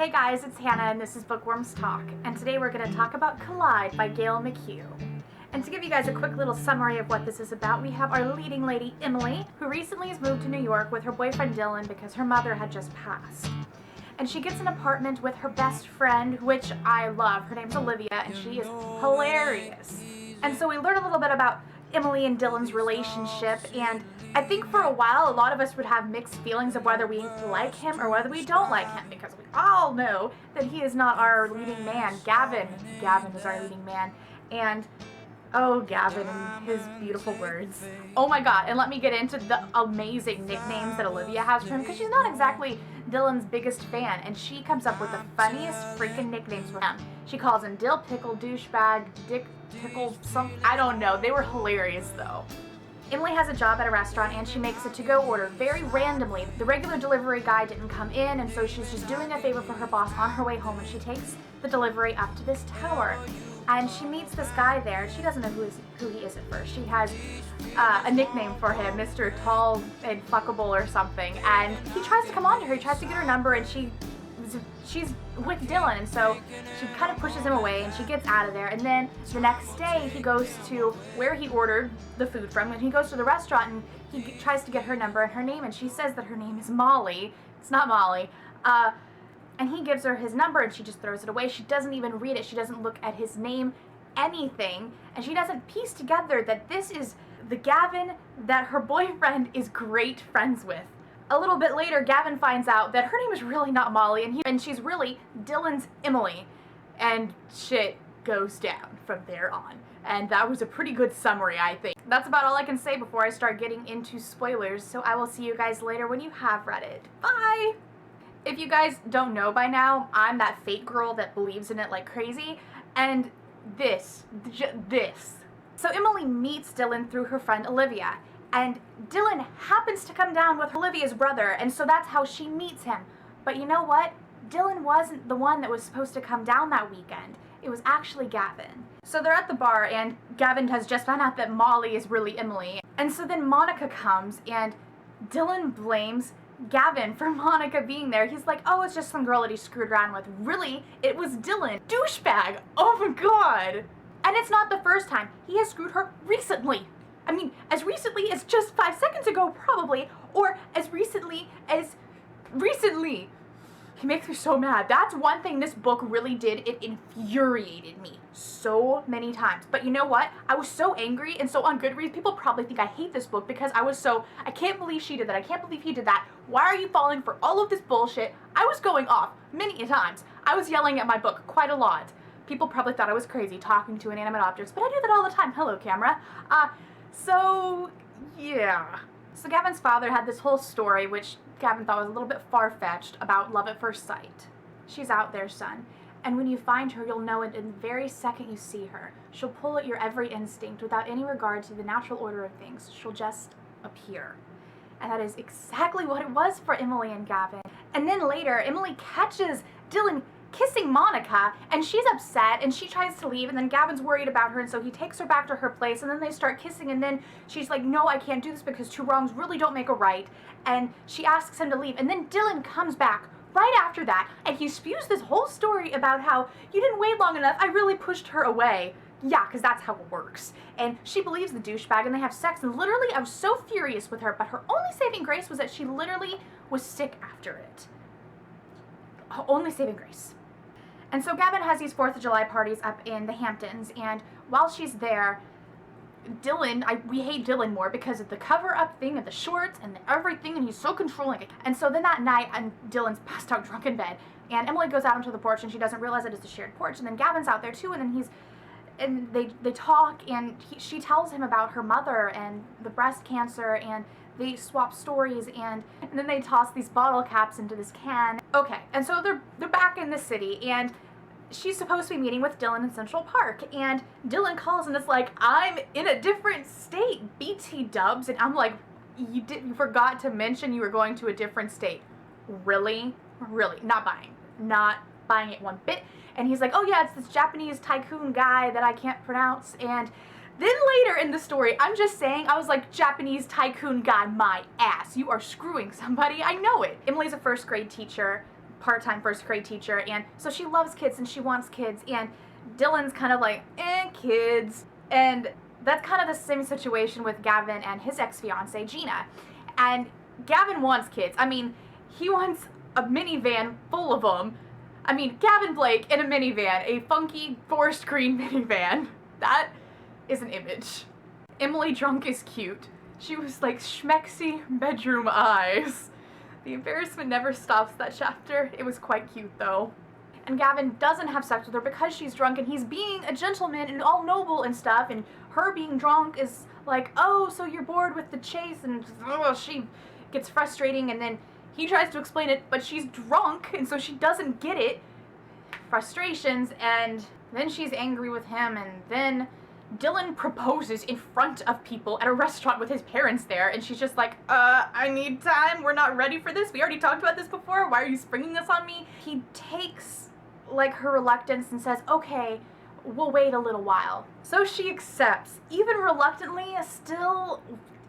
Hey guys, it's Hannah and this is Bookworms Talk, and today we're going to talk about Collide by Gail Mchugh. And to give you guys a quick little summary of what this is about, we have our leading lady, Emily, who recently has moved to New York with her boyfriend Dylan because her mother had just passed. And she gets an apartment with her best friend, which I love. Her name's Olivia, and she is hilarious. And so we learn a little bit about Emily and Dylan's relationship, and I think for a while a lot of us would have mixed feelings of whether we like him or whether we don't like him, because we all know that he is not our leading man. Gavin is our leading man, and oh, Gavin and his beautiful words. Oh my god, and let me get into the amazing nicknames that Olivia has for him, because she's not exactly Dylan's biggest fan, and she comes up with the funniest freaking nicknames for him. She calls him Dill Pickle, Douchebag, Dick Pickle, I don't know. They were hilarious though. Emily has a job at a restaurant and she makes a to-go order very randomly. The regular delivery guy didn't come in, and so she's just doing a favor for her boss on her way home, and she takes the delivery up to this tower. And she meets this guy there. She doesn't know who he is at first. She has a nickname for him, Mr. Tall and Fuckable or something. And he tries to come on to her. He tries to get her number, and she's with Dylan, and so she kind of pushes him away, and she gets out of there. And then the next day, he goes to where he ordered the food from, and he goes to the restaurant, and he tries to get her number and her name, and she says that her name is Molly. It's not Molly. And he gives her his number, and she just throws it away. She doesn't even read it. She doesn't look at his name, anything. And she doesn't piece together that this is the Gavin that her boyfriend is great friends with. A little bit later, Gavin finds out that her name is really not Molly, and she's really Dylan's Emily. And shit goes down from there on. And that was a pretty good summary, I think. That's about all I can say before I start getting into spoilers, so I will see you guys later when you have read it. Bye! If you guys don't know by now, I'm that fake girl that believes in it like crazy, and this. So Emily meets Dylan through her friend Olivia, and Dylan happens to come down with Olivia's brother, and so that's how she meets him. But you know what? Dylan wasn't the one that was supposed to come down that weekend. It was actually Gavin. So they're at the bar, and Gavin has just found out that Molly is really Emily. And so then Monica comes, and Dylan blames Gavin for Monica being there. He's like, oh, it's just some girl that he screwed around with. Really? It was Dylan. Douchebag. Oh my god. And it's not the first time. He has screwed her recently. I mean, as recently as just 5 seconds ago, probably, or as recently as recently. He makes me so mad. That's one thing this book really did. It infuriated me so many times. But you know what? I was so angry and so on Goodreads, people probably think I hate this book because I can't believe she did that. I can't believe he did that. Why are you falling for all of this bullshit? I was going off many times. I was yelling at my book quite a lot. People probably thought I was crazy talking to inanimate objects, but I do that all the time. Hello, camera. So, yeah. So Gavin's father had this whole story, which Gavin thought was a little bit far-fetched, about love at first sight. She's out there, son. And when you find her, you'll know it in the very second you see her. She'll pull at your every instinct without any regard to the natural order of things. She'll just appear. And that is exactly what it was for Emily and Gavin. And then later, Emily catches Dylan kissing Monica, and she's upset, and she tries to leave, and then Gavin's worried about her, and so he takes her back to her place, and then they start kissing, and then she's like, no, I can't do this because two wrongs really don't make a right, and she asks him to leave, and then Dylan comes back right after that, and he spews this whole story about how, you didn't wait long enough, I really pushed her away. Yeah, because that's how it works. And she believes the douchebag, and they have sex, and literally I was so furious with her, but her only saving grace was that she literally was sick after it. Her only saving grace. And so Gavin has these 4th of July parties up in the Hamptons, and while she's there, Dylan, we hate Dylan more because of the cover-up thing and the shorts and everything, and he's so controlling. And so then that night, Dylan's passed out drunk in bed, and Emily goes out onto the porch, and she doesn't realize it is a shared porch, and then Gavin's out there too, and then they talk, and she tells him about her mother and the breast cancer, and they swap stories, and then they toss these bottle caps into this can. Okay, and so they're back in the city, and she's supposed to be meeting with Dylan in Central Park, and Dylan calls and it's like, I'm in a different state, BT dubs, and I'm like, you forgot to mention you were going to a different state. Really? Really? Not buying it one bit. And he's like, oh yeah, it's this Japanese tycoon guy that I can't pronounce, and then later in the story, I'm just saying, I was like, Japanese tycoon guy, my ass. You are screwing somebody. I know it. Emily's a 1st grade teacher. part-time first grade teacher, and so she loves kids and she wants kids, and Dylan's kind of like, kids. And that's kind of the same situation with Gavin and his ex-fiancée, Gina. And Gavin wants kids. I mean, he wants a minivan full of them. I mean, Gavin Blake in a minivan, a funky forest green minivan. That is an image. Emily drunk is cute. She was like schmexy bedroom eyes. The embarrassment never stops, that chapter. It was quite cute though. And Gavin doesn't have sex with her because she's drunk, and he's being a gentleman and all noble and stuff, and her being drunk is like, oh, so you're bored with the chase, and she gets frustrating, and then he tries to explain it, but she's drunk, and so she doesn't get it. Frustrations, and then she's angry with him, and then Dylan proposes in front of people at a restaurant with his parents there, and she's just like, I need time, we're not ready for this, we already talked about this before, why are you springing this on me? He takes, like, her reluctance and says, okay, we'll wait a little while. So she accepts, even reluctantly, still,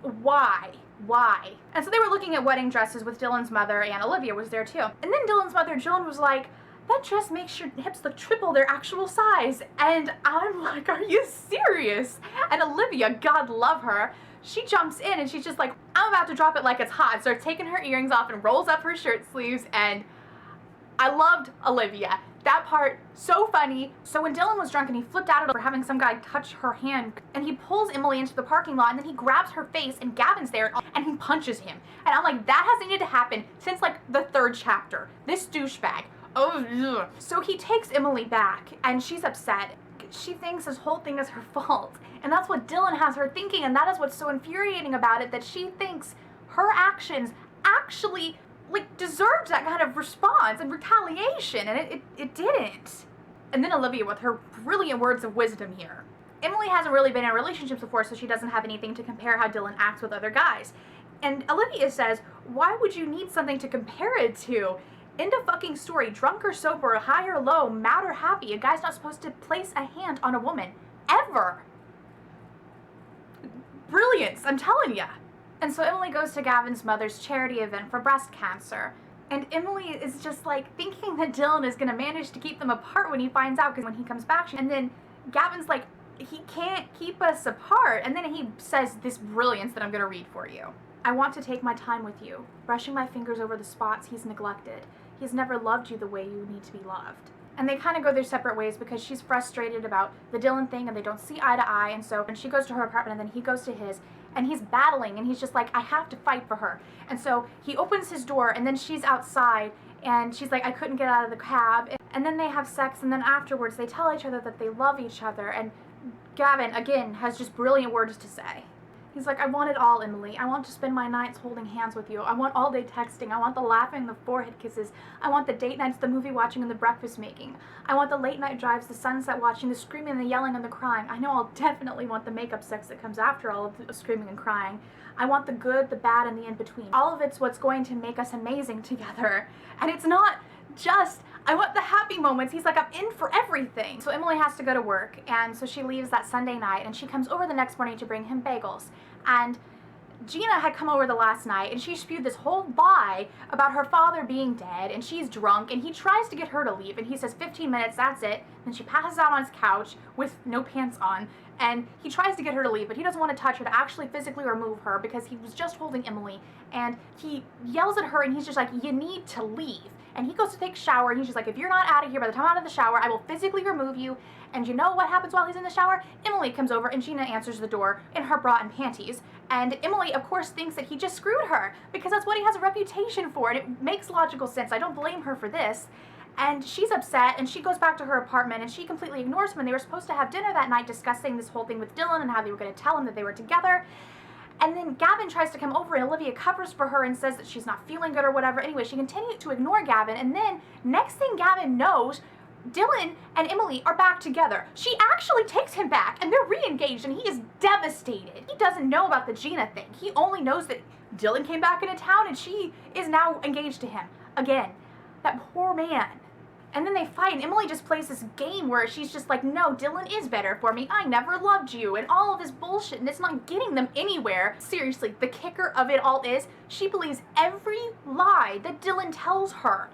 why? Why? And so they were looking at wedding dresses with Dylan's mother, and Olivia was there too. And then Dylan's mother, Joan, was like, that dress makes your hips look triple their actual size. And I'm like, are you serious? And Olivia, God love her, she jumps in and she's just like, I'm about to drop it like it's hot. Starts taking her earrings off and rolls up her shirt sleeves, and I loved Olivia. That part, so funny. So when Dylan was drunk and he flipped out at her for having some guy touch her hand, and he pulls Emily into the parking lot, and then he grabs her face, and Gavin's there, and he punches him. And I'm like, that has needed to happen since like the 3rd chapter. This douchebag. Oh, ugh. So he takes Emily back, and she's upset. She thinks this whole thing is her fault. And that's what Dylan has her thinking, and that is what's so infuriating about it, that she thinks her actions actually like deserved that kind of response and retaliation, and it didn't. And then Olivia with her brilliant words of wisdom here. Emily hasn't really been in relationships before, so she doesn't have anything to compare how Dylan acts with other guys. And Olivia says, why would you need something to compare it to? End of fucking story. Drunk or sober, high or low, mad or happy, a guy's not supposed to place a hand on a woman. Ever. Brilliance, I'm telling ya. And so Emily goes to Gavin's mother's charity event for breast cancer. And Emily is just like thinking that Dylan is going to manage to keep them apart when he finds out, because when he comes back, and then Gavin's like, he can't keep us apart. And then he says this brilliance that I'm going to read for you. I want to take my time with you, brushing my fingers over the spots he's neglected. He's never loved you the way you need to be loved. And they kind of go their separate ways because she's frustrated about the Dylan thing and they don't see eye to eye. And so when she goes to her apartment and then he goes to his, and he's battling and he's just like, I have to fight for her. And so he opens his door and then she's outside and she's like, I couldn't get out of the cab. And then they have sex, and then afterwards they tell each other that they love each other. And Gavin, again, has just brilliant words to say. He's like, I want it all, Emily. I want to spend my nights holding hands with you. I want all day texting. I want the laughing, the forehead kisses. I want the date nights, the movie watching, and the breakfast making. I want the late night drives, the sunset watching, the screaming, the yelling, and the crying. I know I'll definitely want the makeup sex that comes after all of the screaming and crying. I want the good, the bad, and the in-between. All of it's what's going to make us amazing together. And it's not just, I want the happy moments. He's like, I'm in for everything. So Emily has to go to work, and so she leaves that Sunday night, and she comes over the next morning to bring him bagels. And Gina had come over the last night, and she spewed this whole lie about her father being dead, and she's drunk, and he tries to get her to leave, and he says 15 minutes, that's it. Then she passes out on his couch with no pants on, and he tries to get her to leave, but he doesn't want to touch her, to actually physically remove her, because he was just holding Emily, and he yells at her, and he's just like, you need to leave. And he goes to take a shower, and he's just like, if you're not out of here by the time I'm out of the shower, I will physically remove you. And you know what happens while he's in the shower? Emily comes over, and Gina answers the door in her bra and panties. And Emily, of course, thinks that he just screwed her, because that's what he has a reputation for, and it makes logical sense. I don't blame her for this. And she's upset, and she goes back to her apartment, and she completely ignores him. And they were supposed to have dinner that night discussing this whole thing with Dylan and how they were going to tell him that they were together. And then Gavin tries to come over, and Olivia covers for her and says that she's not feeling good or whatever. Anyway, she continued to ignore Gavin, and then next thing Gavin knows, Dylan and Emily are back together. She actually takes him back, and they're re-engaged, and he is devastated. He doesn't know about the Gina thing. He only knows that Dylan came back into town, and she is now engaged to him. Again, that poor man. And then they fight, and Emily just plays this game where she's just like, no, Dylan is better for me. I never loved you, and all of this bullshit, and it's not getting them anywhere. Seriously, the kicker of it all is she believes every lie that Dylan tells her.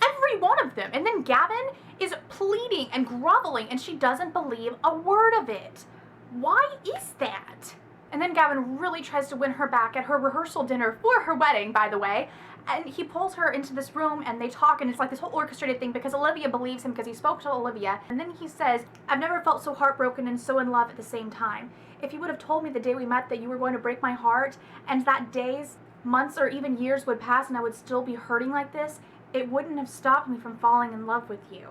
Every every one of them. And then Gavin is pleading and groveling, and she doesn't believe a word of it. Why is that? And then Gavin really tries to win her back at her rehearsal dinner for her wedding, by the way. And he pulls her into this room and they talk, and it's like this whole orchestrated thing because Olivia believes him because he spoke to Olivia. And then he says, I've never felt so heartbroken and so in love at the same time. If you would have told me the day we met that you were going to break my heart, and that days, months, or even years would pass and I would still be hurting like this, it wouldn't have stopped me from falling in love with you.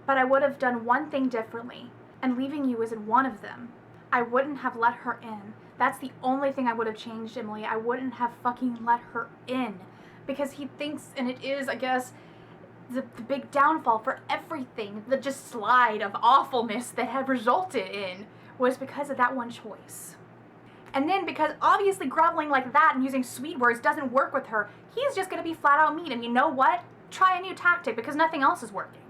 But I would have done one thing differently, and leaving you isn't one of them. I wouldn't have let her in. That's the only thing I would have changed, Emily. I wouldn't have fucking let her in. Because he thinks, and it is, I guess, the big downfall for everything, the just slide of awfulness that had resulted in, was because of that one choice. And then because obviously groveling like that and using sweet words doesn't work with her, he's just going to be flat out mean. And you know what? Try a new tactic because nothing else is working.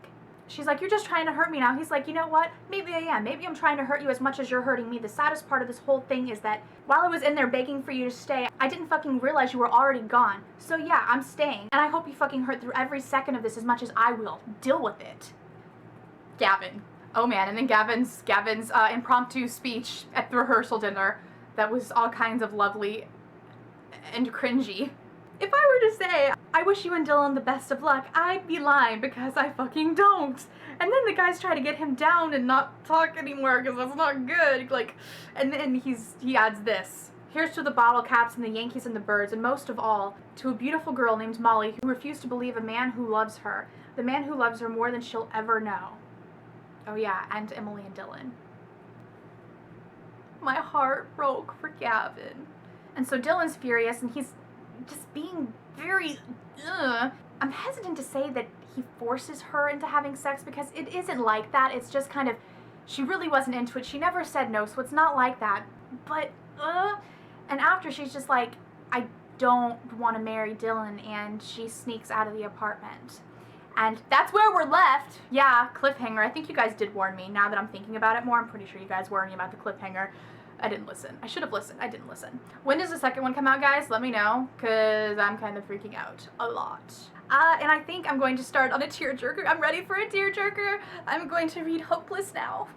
She's like, you're just trying to hurt me now. He's like, you know what? Maybe I am. Maybe I'm trying to hurt you as much as you're hurting me. The saddest part of this whole thing is that while I was in there begging for you to stay, I didn't fucking realize you were already gone. So yeah, I'm staying. And I hope you fucking hurt through every second of this as much as I will. Deal with it. Gavin. Oh man, and then Gavin's impromptu speech at the rehearsal dinner that was all kinds of lovely and cringy. If I were to say, I wish you and Dylan the best of luck, I'd be lying because I fucking don't. And then the guys try to get him down and not talk anymore because that's not good. And then he adds this. Here's to the bottle caps and the Yankees and the birds, and most of all, to a beautiful girl named Molly who refused to believe a man who loves her. The man who loves her more than she'll ever know. Oh yeah, and to Emily and Dylan. My heart broke for Gavin. And so Dylan's furious and he's just being very, I'm hesitant to say that he forces her into having sex because it isn't like that. It's just kind of, she really wasn't into it. She never said no, so it's not like that. But, and after she's just like, I don't want to marry Dylan, and she sneaks out of the apartment. And that's where we're left. Yeah, cliffhanger. I think you guys did warn me. Now that I'm thinking about it more, I'm pretty sure you guys warned me about the cliffhanger. I didn't listen. I should have listened. I didn't listen. When does the second one come out, guys? Let me know, because I'm kind of freaking out a lot. And I think I'm going to start on a tearjerker. I'm ready for a tearjerker. I'm going to read Hopeless now.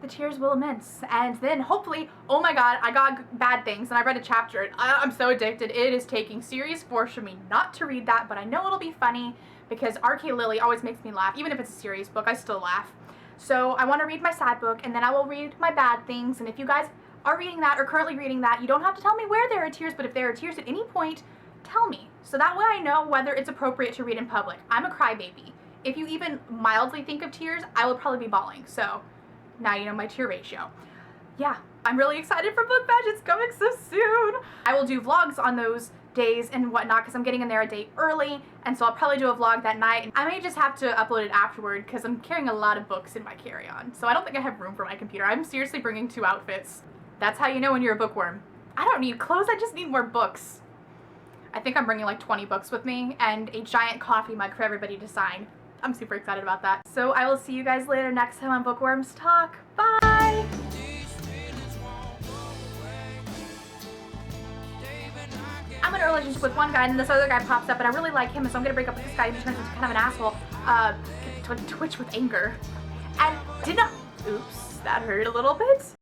The tears will immense. And then hopefully, oh my god, I got Bad Things, and I read a chapter. I'm so addicted. It is taking serious force for me not to read that, but I know it'll be funny, because R.K. Lily always makes me laugh. Even if it's a serious book, I still laugh. So I want to read my sad book, and then I will read my Bad Things. And if you guys are reading that or currently reading that, you don't have to tell me where there are tears, but if there are tears at any point, tell me. So that way I know whether it's appropriate to read in public. I'm a crybaby. If you even mildly think of tears, I will probably be bawling. So now you know my tear ratio. Yeah, I'm really excited for Book Bash. It's coming so soon. I will do vlogs on those days and whatnot because I'm getting in there a day early, and so I'll probably do a vlog that night. I may just have to upload it afterward because I'm carrying a lot of books in my carry-on, so I don't think I have room for my computer. I'm seriously bringing 2 outfits. That's how you know when you're a bookworm. I don't need clothes, I just need more books. I think I'm bringing like 20 books with me and a giant coffee mug for everybody to sign. I'm super excited about that. So I will see you guys later next time on Bookworms Talk. Bye! I'm in a relationship with one guy and this other guy pops up and I really like him, so I'm gonna break up with this guy who turns into kind of an asshole. Twitch with anger. And oops, that hurt a little bit.